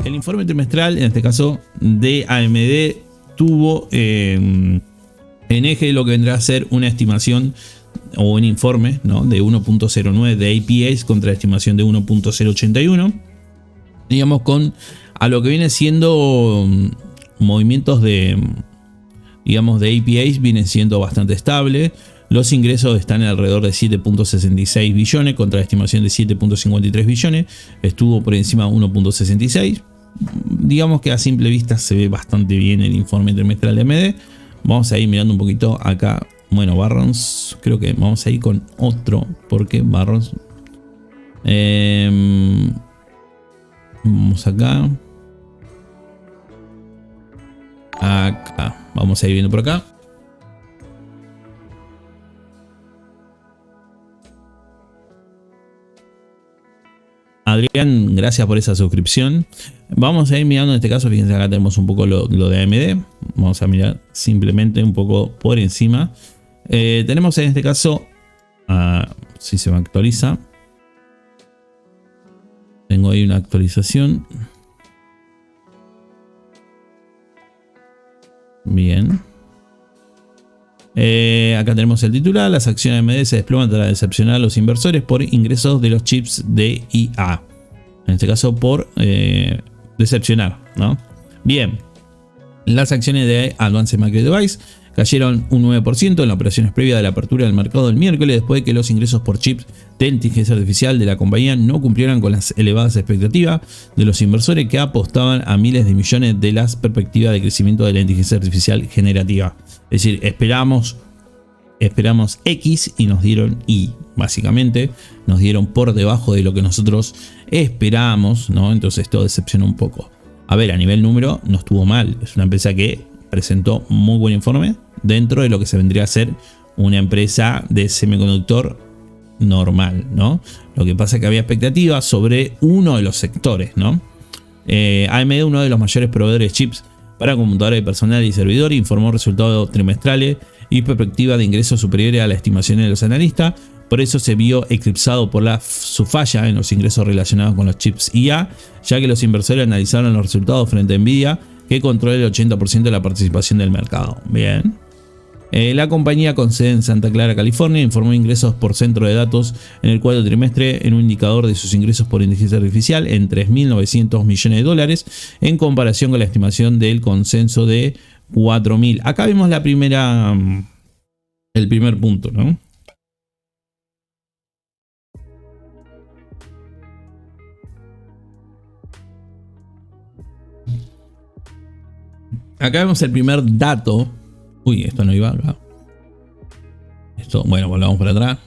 El informe trimestral, en este caso de AMD, tuvo en eje lo que vendrá a ser una estimación o un informe, ¿no?, de 1.09 de APAs contra la estimación de 1.081. Digamos, con a lo que viene siendo movimientos de, digamos, de APAs vienen siendo bastante estable. Los ingresos están alrededor de 7.66 billones contra la estimación de 7.53 billones. Estuvo por encima de 1.66. Digamos que a simple vista se ve bastante bien el informe trimestral de AMD. Vamos a ir mirando un poquito acá. Bueno, Barron's, creo que vamos a ir con otro, porque Barron's... vamos acá. Acá. Vamos a ir viendo por acá. Adrián, gracias por esa suscripción. Vamos a ir mirando en este caso, fíjense, acá tenemos un poco lo de AMD. Vamos a mirar simplemente un poco por encima. Tenemos en este caso, si se me actualiza, tengo ahí una actualización. Bien. Acá tenemos el titular: las acciones de AMD se desploman tras decepcionar a los inversores por ingresos de los chips de IA. En este caso por decepcionar, ¿no? Bien. Las acciones de Advanced Micro Devices cayeron un 9% en las operaciones previas de la apertura del mercado del miércoles, después de que los ingresos por chips de inteligencia artificial de la compañía no cumplieran con las elevadas expectativas de los inversores, que apostaban a miles de millones de las perspectivas de crecimiento de la inteligencia artificial generativa. Es decir, esperamos X y nos dieron Y. Básicamente nos dieron por debajo de lo que nosotros esperábamos, ¿no? Entonces esto decepcionó un poco. A ver, a nivel número no estuvo mal. Es una empresa que presentó muy buen informe dentro de lo que se vendría a ser una empresa de semiconductor normal, ¿no? Lo que pasa es que había expectativas sobre uno de los sectores, ¿no? AMD, uno de los mayores proveedores de chips para computadoras de personal y servidor, informó resultados trimestrales y perspectiva de ingresos superiores a las estimaciones de los analistas. Por eso se vio eclipsado por su falla en los ingresos relacionados con los chips IA, ya que los inversores analizaron los resultados frente a Nvidia, que controla el 80% de la participación del mercado. Bien. La compañía con sede en Santa Clara, California, informó ingresos por centro de datos en el cuarto trimestre en un indicador de sus ingresos por inteligencia artificial en 3.900 millones de dólares en comparación con la estimación del consenso de 4.000. Acá vemos el primer punto, ¿no? Acá vemos el primer dato. Uy, esto no iba acá. Esto, bueno, volvamos para atrás.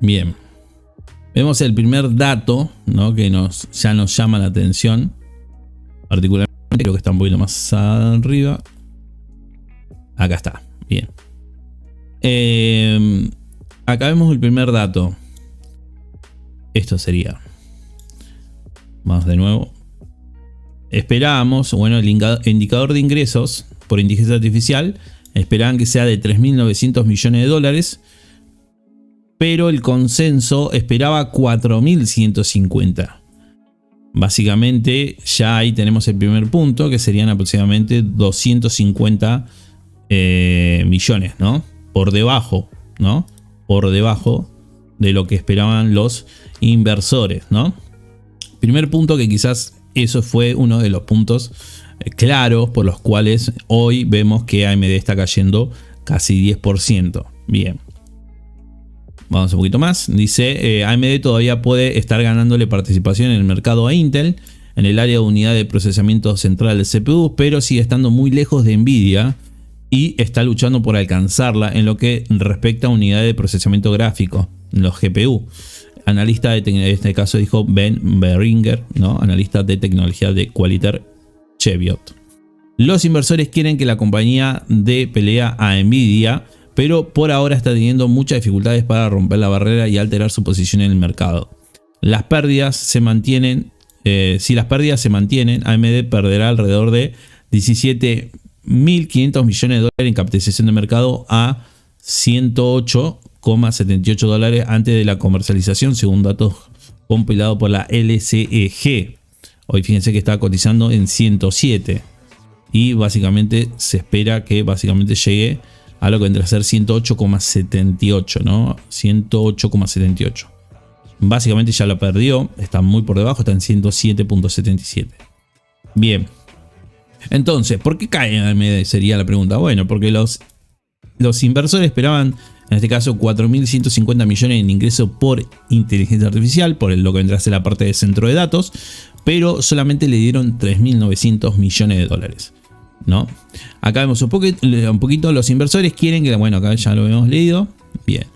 Bien. Vemos el primer dato, ¿no?, que ya nos llama la atención. Particularmente, creo que está un poquito más arriba. Acá está. Bien. Acá vemos el primer dato. Esto sería. Vamos de nuevo. Esperábamos, bueno, el indicador de ingresos por inteligencia artificial, esperaban que sea de 3.900 millones de dólares, pero el consenso esperaba 4.150. Básicamente ya ahí tenemos el primer punto, que serían aproximadamente 250 millones, ¿no? Por debajo, ¿no? Por debajo de lo que esperaban los inversores, ¿no? Primer punto, que quizás eso fue uno de los puntos claros por los cuales hoy vemos que AMD está cayendo casi 10%. Bien. Vamos un poquito más. Dice, AMD todavía puede estar ganándole participación en el mercado a Intel en el área de unidad de procesamiento central de CPU, pero sigue estando muy lejos de Nvidia y está luchando por alcanzarla en lo que respecta a unidades de procesamiento gráfico, los GPU. Analista en este caso dijo Ben Beringer, ¿no?, analista de tecnología de Qualiter Cheviot. Los inversores quieren que la compañía dé pelea a Nvidia, pero por ahora está teniendo muchas dificultades para romper la barrera y alterar su posición en el mercado. Las pérdidas se mantienen. Si las pérdidas se mantienen, AMD perderá alrededor de 17.500 millones de dólares en capitalización de mercado a 108,78 dólares antes de la comercialización, según datos compilados por la LSEG. Hoy fíjense que está cotizando en 107. Y básicamente se espera que básicamente llegue a lo que vendrá a ser 108,78, ¿no? 108,78. Básicamente ya lo perdió, está muy por debajo, está en 107,77. Bien. Entonces, ¿por qué cae AMD? Sería la pregunta. Bueno, porque los inversores esperaban, en este caso, 4.150 millones en ingresos por inteligencia artificial, por lo que vendrá a ser la parte de centro de datos, pero solamente le dieron 3.900 millones de dólares, ¿no? Acá vemos un poquito los inversores quieren que, bueno, acá ya lo hemos leído. Bien.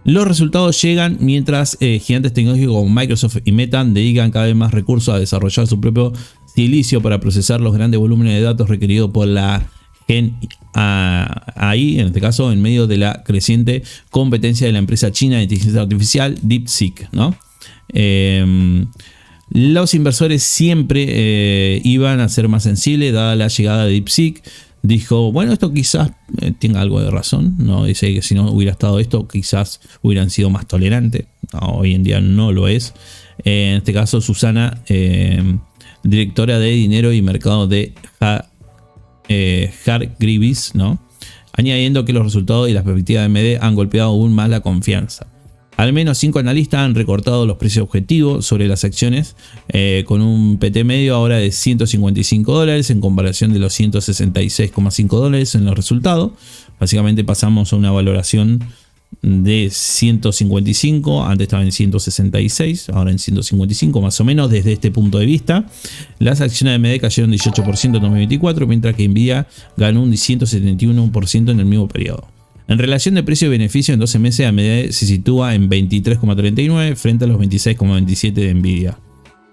Los resultados llegan mientras gigantes tecnológicos como Microsoft y Meta dedican cada vez más recursos a desarrollar su propio silicio para procesar los grandes volúmenes de datos requeridos por la Gen AI, en este caso en medio de la creciente competencia de la empresa china de inteligencia artificial DeepSeek, ¿no? Los inversores siempre iban a ser más sensibles dada la llegada de DeepSeek. Dijo, bueno, esto quizás tenga algo de razón, ¿no? Dice que si no hubiera estado esto, quizás hubieran sido más tolerantes. No, hoy en día no lo es. En este caso, Susana, directora de dinero y mercado de Hargreaves, ¿no? Añadiendo que los resultados y las perspectivas de AMD han golpeado aún más la confianza. Al menos 5 analistas han recortado los precios objetivos sobre las acciones con un PT medio ahora de $155 en comparación de los $166,5 en los resultados. Básicamente pasamos a una valoración de 155, antes estaba en 166, ahora en 155 más o menos desde este punto de vista. Las acciones de AMD cayeron 18% en 2024, mientras que Nvidia ganó un 171% en el mismo periodo. En relación de precio y beneficio en 12 meses, AMD se sitúa en 23,39 frente a los 26,27 de Nvidia.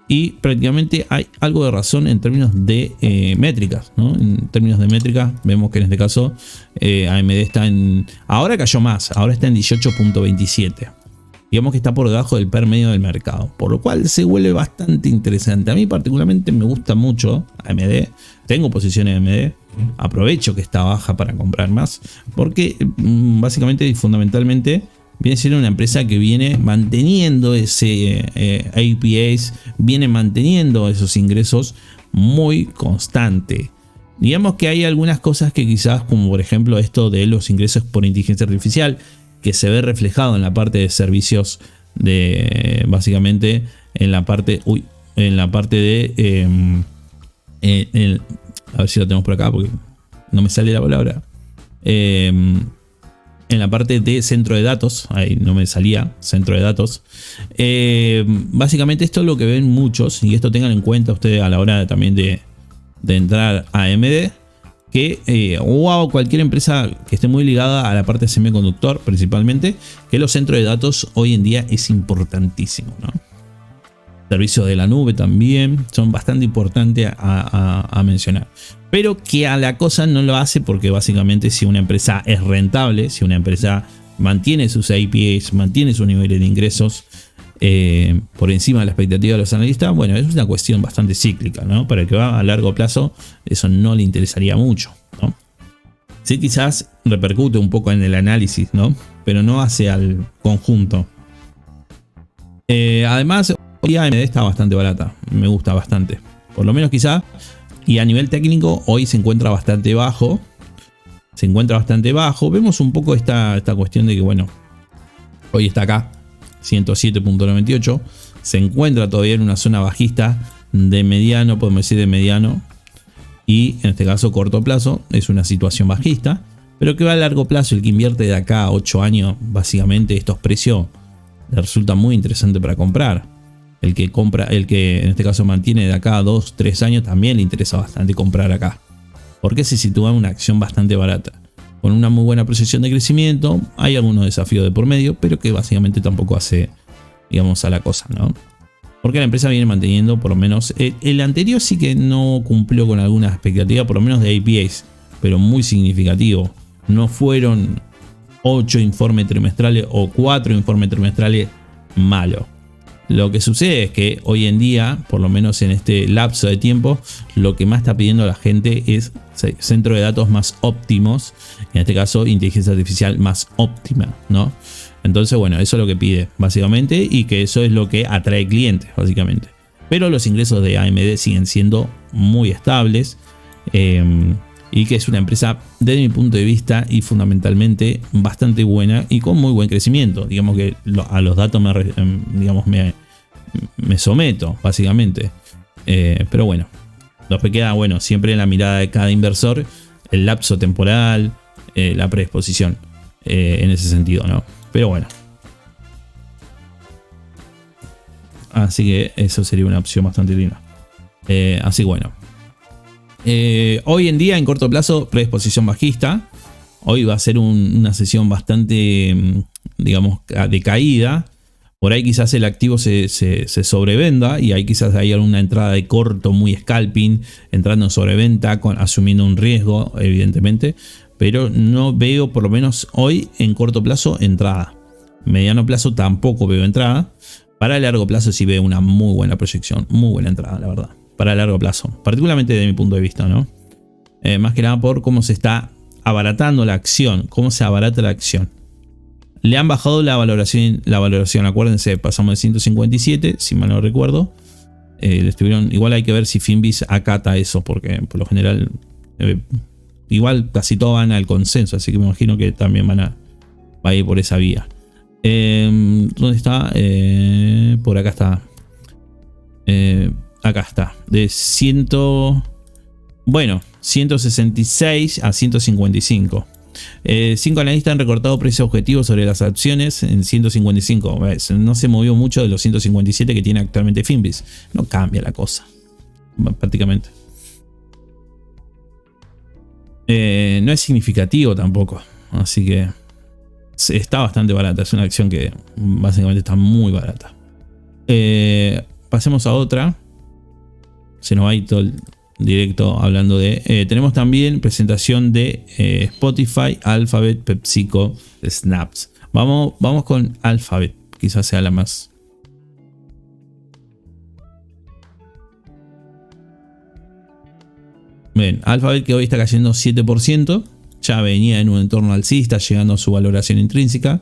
Y prácticamente hay algo de razón en términos de métricas, ¿no? En términos de métricas vemos que en este caso AMD está en... Ahora cayó más, ahora está en 18,27. Digamos que está por debajo del PER medio del mercado, por lo cual se vuelve bastante interesante. A mí particularmente me gusta mucho AMD, tengo posiciones de AMD, aprovecho que está baja para comprar más, porque básicamente y fundamentalmente viene siendo una empresa que viene manteniendo ese APAs, viene manteniendo esos ingresos muy constante. Digamos que hay algunas cosas que quizás, como por ejemplo esto de los ingresos por inteligencia artificial, que se ve reflejado en la parte de servicios de básicamente en la parte de a ver si lo tenemos por acá porque no me sale la palabra. En la parte de centro de datos, ahí no me salía, centro de datos. Básicamente esto es lo que ven muchos, y esto tengan en cuenta ustedes a la hora también de entrar a AMD, que o a cualquier empresa que esté muy ligada a la parte de semiconductor principalmente, que los centros de datos hoy en día es importantísimo, ¿no? Servicios de la nube también son bastante importantes a mencionar, pero que a la cosa no lo hace, porque básicamente si una empresa es rentable, si una empresa mantiene sus APAs, mantiene sus niveles de ingresos por encima de la expectativa de los analistas, bueno, es una cuestión bastante cíclica, ¿no? Para el que va a largo plazo eso no le interesaría mucho, ¿no? Sí, quizás repercute un poco en el análisis, ¿no? Pero no hace al conjunto. Además, hoy AMD está bastante barata, me gusta bastante, por lo menos quizá, y a nivel técnico hoy se encuentra bastante bajo. Vemos un poco esta cuestión de que, bueno, hoy está acá 107,98, se encuentra todavía en una zona bajista de mediano, podemos decir de mediano, y en este caso corto plazo es una situación bajista, pero que va a largo plazo, el que invierte de acá a 8 años, básicamente estos precios le resulta muy interesante para comprar. El que compra, el que en este caso mantiene de acá a 2-3 años, también le interesa bastante comprar acá, porque se sitúa en una acción bastante barata, con una muy buena proyección de crecimiento. Hay algunos desafíos de por medio, pero que básicamente tampoco hace, digamos, a la cosa, ¿no? Porque la empresa viene manteniendo, por lo menos, el anterior sí que no cumplió con algunas expectativas, por lo menos de APAs, pero muy significativo. No fueron 8 informes trimestrales o 4 informes trimestrales malos. Lo que sucede es que hoy en día, por lo menos en este lapso de tiempo, lo que más está pidiendo la gente es centro de datos más óptimos, en este caso inteligencia artificial más óptima, ¿no? Entonces, bueno, eso es lo que pide básicamente, y que eso es lo que atrae clientes básicamente. pero los ingresos de AMD siguen siendo muy estables, y que es una empresa, desde mi punto de vista y fundamentalmente, bastante buena y con muy buen crecimiento. Digamos que a los datos me someto, básicamente. Pero bueno, nos queda, bueno, siempre en la mirada de cada inversor el lapso temporal, la predisposición, en ese sentido, ¿no? Pero bueno. Así que eso sería una opción bastante linda. Así que bueno. Hoy en día, en corto plazo, predisposición bajista. Hoy va a ser una sesión bastante, digamos, de caída. Por ahí quizás el activo se sobrevenda y ahí quizás hay alguna entrada de corto, muy scalping, entrando en sobreventa, asumiendo un riesgo, evidentemente. Pero no veo, por lo menos hoy, en corto plazo, entrada. Mediano plazo tampoco veo entrada. Para largo plazo sí veo una muy buena proyección, muy buena entrada, la verdad. Para largo plazo, particularmente desde mi punto de vista, ¿no? Más que nada por cómo se está abaratando la acción, cómo se abarata la acción. Le han bajado la valoración, acuérdense, pasamos de 157, si mal no recuerdo. Igual hay que ver si Finviz acata eso, porque por lo general, igual casi todos van al consenso, así que me imagino que también va a ir por esa vía. ¿Dónde está? Por acá está. Acá está. De 166 a 155. 5 analistas han recortado precios objetivos sobre las acciones en 155. No se movió mucho de los 157 que tiene actualmente Finviz. No cambia la cosa, prácticamente. No es significativo tampoco. Así que está bastante barata. Es una acción que básicamente está muy barata. Pasemos a otra. Se nos va a ir todo el directo hablando de... tenemos también presentación de Spotify, Alphabet, PepsiCo, Snaps. Vamos con Alphabet. Quizás sea la más... Bien, Alphabet, que hoy está cayendo 7%. Ya venía en un entorno alcista, llegando a su valoración intrínseca.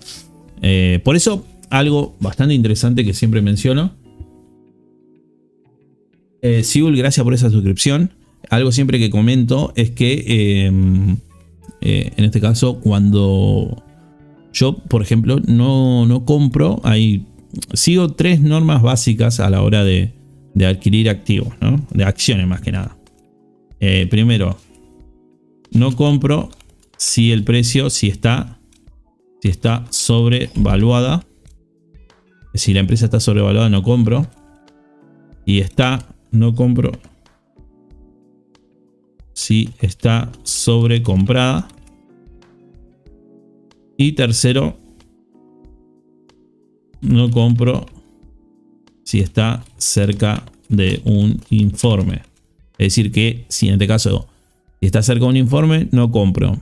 Por eso, algo bastante interesante que siempre menciono. Siul, gracias por esa suscripción. Algo siempre que comento es que en este caso, cuando yo, por ejemplo, no compro, sigo 3 normas básicas a la hora de adquirir activos, ¿no? De acciones más que nada. Primero, no compro si el precio, si está sobrevaluada. Si la empresa está sobrevaluada, no compro. Y no compro si está sobrecomprada. Y tercero, no compro si está cerca de un informe. Es decir que si en este caso si está cerca de un informe, no compro.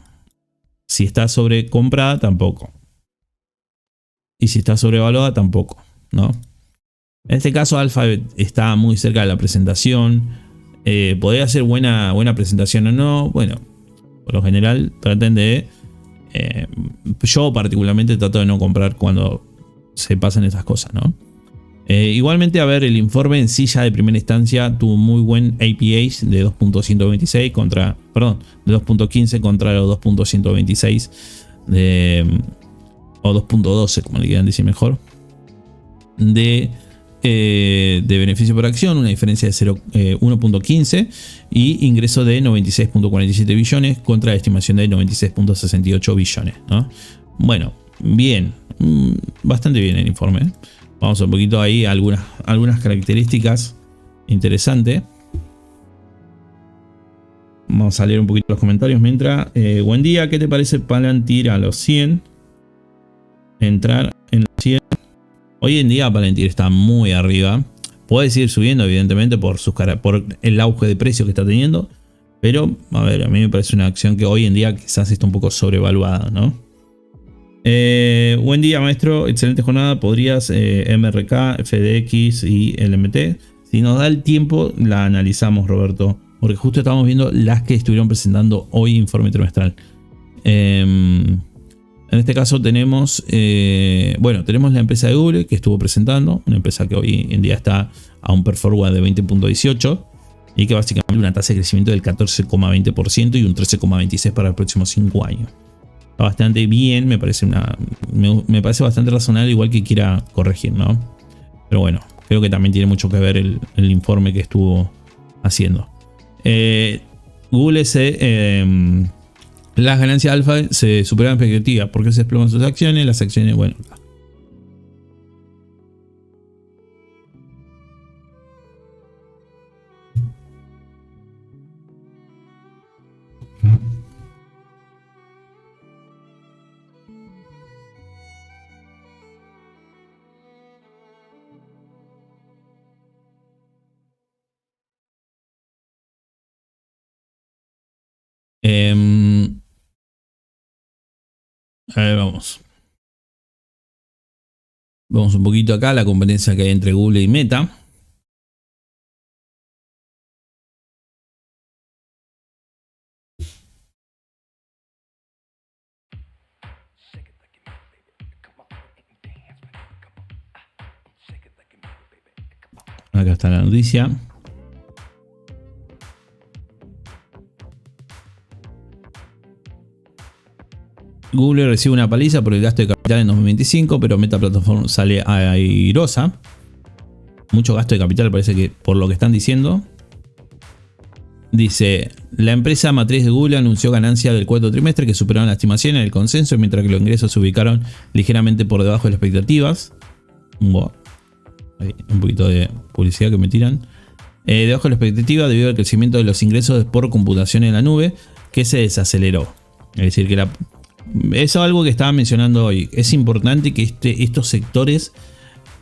Si está sobrecomprada, tampoco. Y si está sobrevaluada, tampoco, ¿no? En este caso, Alphabet está muy cerca de la presentación. Podría ser buena presentación o no. Bueno, por lo general traten de... yo particularmente trato de no comprar cuando se pasan esas cosas, ¿no? Igualmente, a ver, el informe en sí ya de primera instancia tuvo muy buen APH de 2.126 contra... Perdón, de 2.15 contra los 2.126 o 2.12, como le quieran decir mejor, de beneficio por acción, una diferencia de 1.15 y ingreso de 96.47 billones contra la estimación de 96.68 billones, ¿no? Bueno, bien, bastante bien el informe, ¿eh? Vamos un poquito ahí, algunas características interesantes. Vamos a leer un poquito los comentarios mientras. Buen día, ¿qué te parece Palantir a los 100? Entrar en los 100. Hoy en día Palantir está muy arriba. Puede seguir subiendo, evidentemente, por el auge de precio que está teniendo. Pero, a ver, a mí me parece una acción que hoy en día quizás está un poco sobrevaluada, ¿no? Buen día, maestro. Excelente jornada. Podrías MRK, FDX y LMT. Si nos da el tiempo, la analizamos, Roberto. Porque justo estamos viendo las que estuvieron presentando hoy informe trimestral. En este caso tenemos, tenemos la empresa de Google que estuvo presentando, una empresa que hoy en día está a un performance de 20.18 y que básicamente una tasa de crecimiento del 14,20% y un 13,26% para los próximos 5 años. Está bastante bien, me parece bastante razonable, igual que quiera corregir, ¿no? Pero bueno, creo que también tiene mucho que ver el informe que estuvo haciendo. Google las ganancias alfa se superan expectativas porque se desploman sus acciones, las acciones, bueno. A ver, vamos. Vamos un poquito acá a la competencia que hay entre Google y Meta. Acá está la noticia. Google recibe una paliza por el gasto de capital en 2025, pero Meta Platforms sale airosa. Mucho gasto de capital, parece que por lo que están diciendo. Dice, la empresa matriz de Google anunció ganancias del cuarto trimestre que superaron la estimación en el consenso, mientras que los ingresos se ubicaron ligeramente por debajo de las expectativas. Wow. Hay un poquito de publicidad que me tiran. Debajo de la expectativa debido al crecimiento de los ingresos por computación en la nube, que se desaceleró. Es decir, que eso es algo que estaba mencionando hoy. Es importante que estos sectores,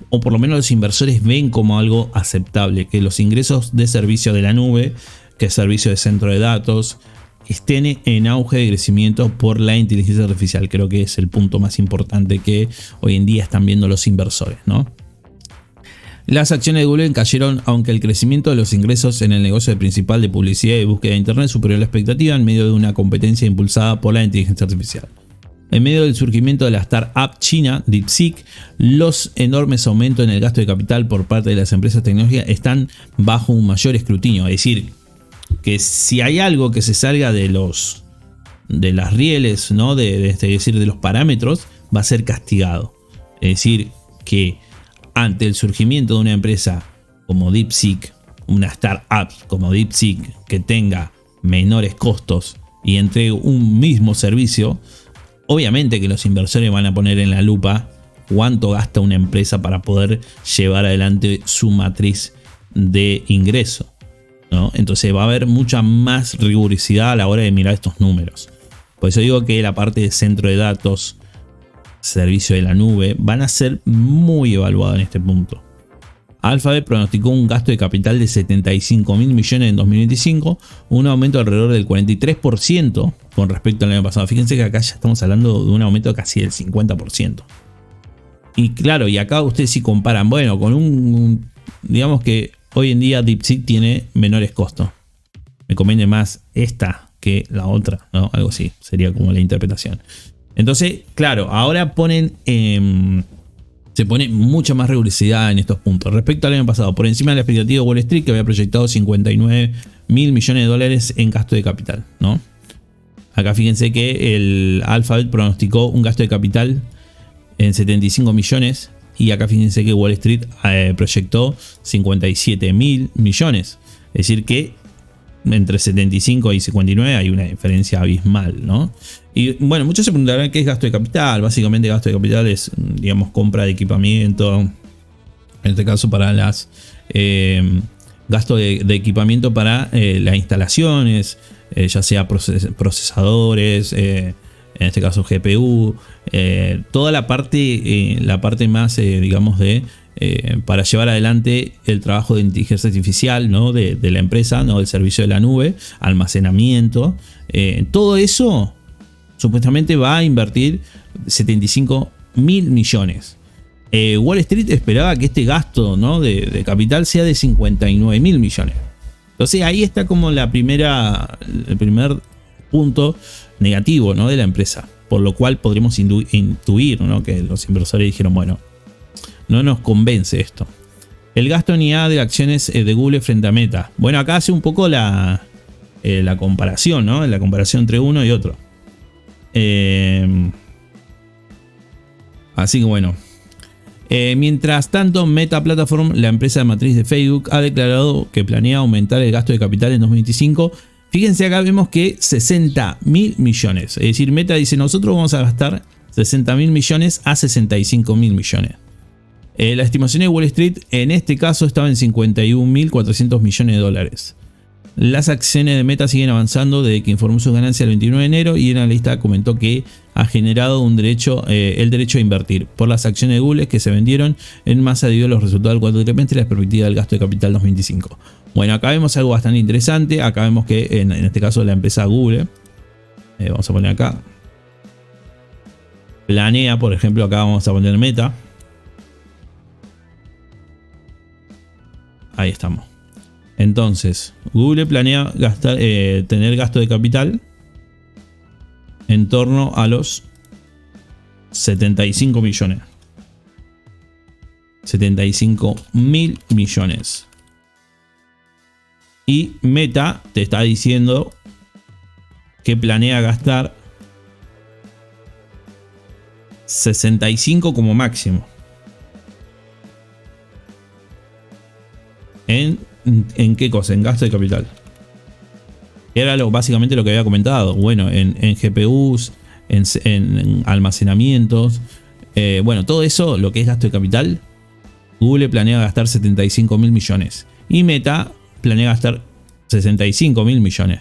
o por lo menos los inversores, ven como algo aceptable, que los ingresos de servicio de la nube, que es servicio de centro de datos, estén en auge de crecimiento por la inteligencia artificial. Creo que es el punto más importante que hoy en día están viendo los inversores, ¿no? Las acciones de Google cayeron, aunque el crecimiento de los ingresos en el negocio principal de publicidad y búsqueda de internet superó la expectativa en medio de una competencia impulsada por la inteligencia artificial. En medio del surgimiento de la startup china DeepSeek, los enormes aumentos en el gasto de capital por parte de las empresas tecnológicas están bajo un mayor escrutinio. Es decir, que si hay algo que se salga de las rieles, ¿no? Es decir, de los parámetros, va a ser castigado. Es decir, que ante el surgimiento de una empresa como DeepSeek, una startup como DeepSeek que tenga menores costos y entregue un mismo servicio, obviamente que los inversores van a poner en la lupa cuánto gasta una empresa para poder llevar adelante su matriz de ingreso, ¿no? Entonces va a haber mucha más rigurosidad a la hora de mirar estos números. Por eso digo que la parte de centro de datos, servicio de la nube, van a ser muy evaluados en este punto. Alphabet pronosticó un gasto de capital de 75 mil millones en 2025, un aumento de alrededor del 43% con respecto al año pasado. Fíjense que acá ya estamos hablando de un aumento de casi del 50%. Y claro, y acá ustedes si comparan, bueno, con digamos que hoy en día DeepSeek tiene menores costos. Me conviene más esta que la otra, ¿no? Algo así, sería como la interpretación. Entonces, claro, ahora se pone mucha más rigurosidad en estos puntos. Respecto al año pasado, por encima de la expectativa de Wall Street, que había proyectado 59 mil millones de dólares en gasto de capital, ¿no? Acá fíjense que el Alphabet pronosticó un gasto de capital en 75 millones. Y acá fíjense que Wall Street proyectó 57 mil millones. Es decir que entre 75 y 59 hay una diferencia abismal, ¿no? Y bueno, muchos se preguntarán qué es gasto de capital. Básicamente gasto de capital es, digamos, compra de equipamiento. En este caso para las gasto de equipamiento para las instalaciones, ya sea procesadores, en este caso GPU, toda la parte más, digamos, para llevar adelante el trabajo de inteligencia artificial, ¿no? de la empresa, ¿no? Del servicio de la nube, almacenamiento, todo eso supuestamente va a invertir 75 mil millones. Wall Street esperaba que este gasto, ¿no? de capital sea de 59 mil millones. Entonces ahí está como el primer punto negativo, ¿no? de la empresa. por lo cual podríamos intuir, ¿no?, que los inversores dijeron, bueno, no nos convence esto. El gasto en IA de acciones de Google frente a Meta. Bueno, acá hace un poco la comparación, ¿no? La comparación entre uno y otro. Así que bueno. Mientras tanto, Meta Platform, la empresa de matriz de Facebook, ha declarado que planea aumentar el gasto de capital en 2025. Fíjense, acá vemos que 60.000 millones. Es decir, Meta dice, nosotros vamos a gastar 60.000 millones a 65.000 millones. La estimación de Wall Street en este caso estaba en 51.400 millones de dólares. Las acciones de Meta siguen avanzando desde que informó sus ganancias el 29 de enero y el analista comentó que ha generado el derecho a invertir por las acciones de Google que se vendieron en masa debido a los resultados del cuarto trimestre y la perspectiva del gasto de capital 2025. Bueno, acá vemos algo bastante interesante. Acá vemos que en este caso la empresa Google, vamos a poner acá, planea, por ejemplo, acá vamos a poner Meta. Ahí estamos. Entonces, Google planea tener gasto de capital en torno a los 75 millones. 75.000 millones. Y Meta te está diciendo que planea gastar 65 como máximo. ¿En qué cosa? En gasto de capital. Era básicamente lo que había comentado. Bueno, en GPUs, en almacenamientos. Bueno, todo eso, lo que es gasto de capital, Google planea gastar 75.000 millones. Y Meta planea gastar 65.000 millones.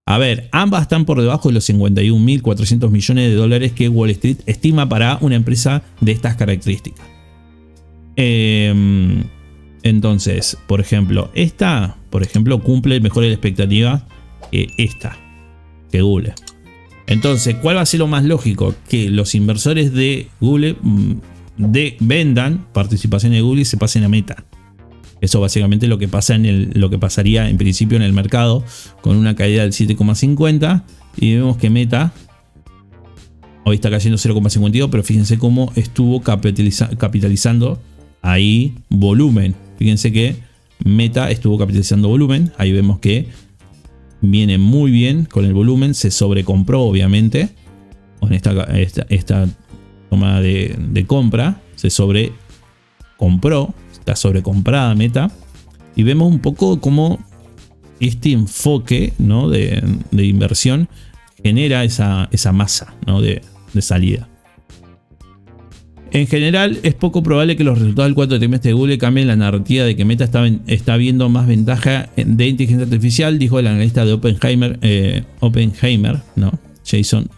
A ver, ambas están por debajo de los 51.400 millones de dólares que Wall Street estima para una empresa de estas características. Entonces, por ejemplo, esta, cumple mejor la expectativa que esta, que Google. Entonces, ¿cuál va a ser lo más lógico? Que los inversores de Google vendan participación de Google y se pasen a Meta. Eso básicamente es lo que pasa lo que pasaría en principio en el mercado con una caída del 7,50 y vemos que Meta hoy está cayendo 0,52, pero fíjense cómo estuvo capitalizando ahí volumen. Fíjense que Meta estuvo capitalizando volumen. Ahí vemos que viene muy bien con el volumen. Se sobrecompró obviamente con esta toma de compra. Se sobrecompró. Está sobrecomprada Meta. Y vemos un poco cómo este enfoque, ¿no?, de inversión genera esa masa, ¿no?, de salida. En general, es poco probable que los resultados del cuarto trimestre de Google cambien la narrativa de que Meta está viendo más ventaja de inteligencia artificial, dijo el analista de Oppenheimer, ¿no?, Jason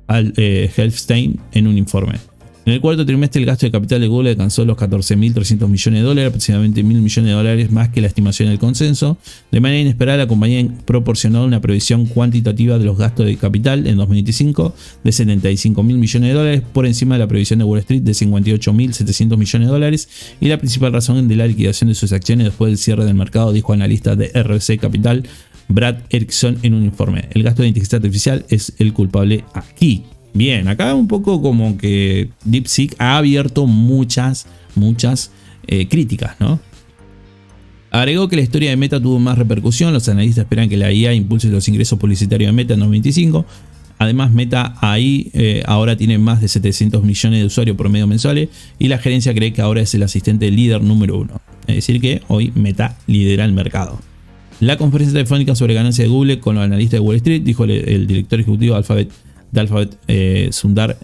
Helfstein, en un informe. En el cuarto trimestre, el gasto de capital de Google alcanzó los 14.300 millones de dólares, aproximadamente 1.000 millones de dólares más que la estimación del consenso. De manera inesperada, la compañía proporcionó una previsión cuantitativa de los gastos de capital en 2025 de 75.000 millones de dólares, por encima de la previsión de Wall Street de 58.700 millones de dólares, y la principal razón de la liquidación de sus acciones después del cierre del mercado, dijo analista de RBC Capital Brad Erickson en un informe. El gasto de inteligencia artificial es el culpable aquí. Bien, acá un poco como que DeepSeek ha abierto muchas críticas, ¿no? Agregó que la historia de Meta tuvo más repercusión. Los analistas esperan que la IA impulse los ingresos publicitarios de Meta en 2025. Además, Meta ahora tiene más de 700 millones de usuarios promedio mensuales y la gerencia cree que ahora es el asistente líder número 1. Es decir que hoy Meta lidera el mercado. La conferencia telefónica sobre ganancias de Google con los analistas de Wall Street, dijo el director ejecutivo de Alphabet, Sundar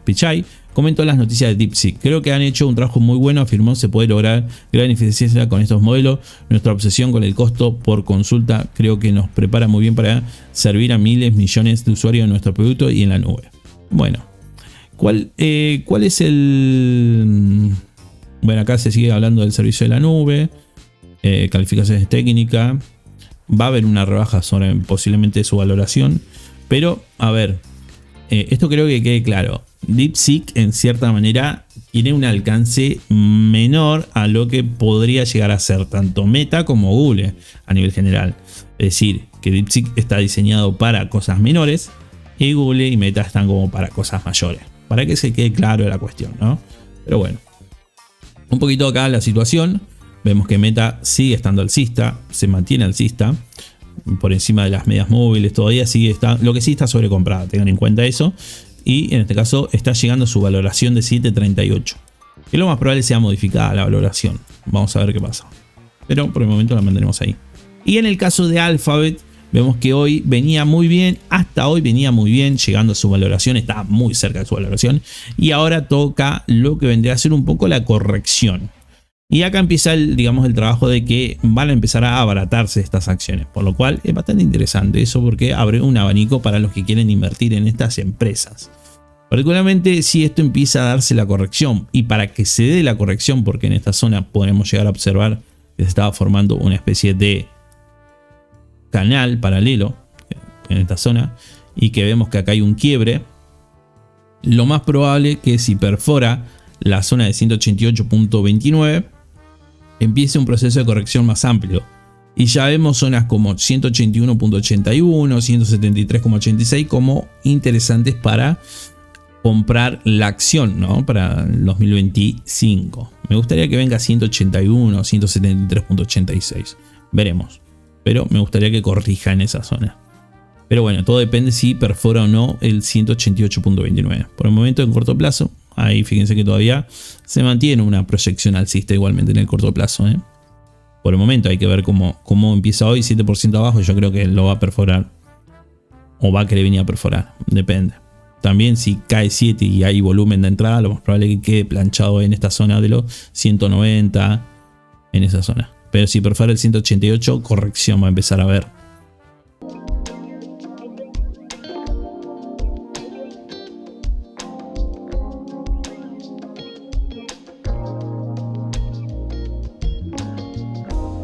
Pichai, comentó las noticias de DeepSeek. Creo que han hecho un trabajo muy bueno, afirmó. Se puede lograr gran eficiencia con estos modelos. Nuestra obsesión con el costo por consulta creo que nos prepara muy bien para servir a millones de usuarios en nuestro producto y en la nube. Bueno, ¿cuál es el...? Bueno, acá se sigue hablando del servicio de la nube, calificaciones técnicas. Va a haber una rebaja sobre posiblemente su valoración. Pero, a ver, esto creo que quede claro. DeepSeek, en cierta manera, tiene un alcance menor a lo que podría llegar a ser tanto Meta como Google a nivel general. Es decir, que DeepSeek está diseñado para cosas menores y Google y Meta están como para cosas mayores. Para que se quede claro la cuestión, ¿no? Pero bueno. Un poquito acá la situación. Vemos que Meta sigue estando alcista. Se mantiene alcista. Por encima de las medias móviles. Todavía sigue estando. Lo que sí está sobrecomprada. Tengan en cuenta eso. Y en este caso está llegando a su valoración de 7.38. Que lo más probable sea modificada la valoración. Vamos a ver qué pasa. Pero por el momento la mantenemos ahí. Y en el caso de Alphabet. Vemos que hoy venía muy bien, hasta hoy venía muy bien, llegando a su valoración, está muy cerca de su valoración. Y ahora toca lo que vendría a ser un poco la corrección. Y acá empieza digamos, el trabajo de que van a empezar a abaratarse estas acciones. Por lo cual es bastante interesante eso porque abre un abanico para los que quieren invertir en estas empresas. Particularmente si esto empieza a darse la corrección. Y para que se dé la corrección, porque en esta zona podemos llegar a observar que se estaba formando una especie de canal paralelo en esta zona y que vemos que acá hay un quiebre, lo más probable que si perfora la zona de 188.29 empiece un proceso de corrección más amplio y ya vemos zonas como 181.81, 173.86 como interesantes para comprar la acción, ¿no? Para el 2025. Me gustaría que venga 181, 173.86, veremos. Pero me gustaría que corrija en esa zona. Pero bueno, todo depende si perfora o no el 188.29. Por el momento en corto plazo, ahí fíjense que todavía se mantiene una proyección alcista igualmente en el corto plazo. Por el momento hay que ver cómo empieza hoy, 7% abajo, yo creo que lo va a perforar. O va a querer venir a perforar, depende. También si cae 7 y hay volumen de entrada, lo más probable es que quede planchado en esta zona de los 190, en esa zona. Pero si perfora el 188, corrección va a empezar a ver.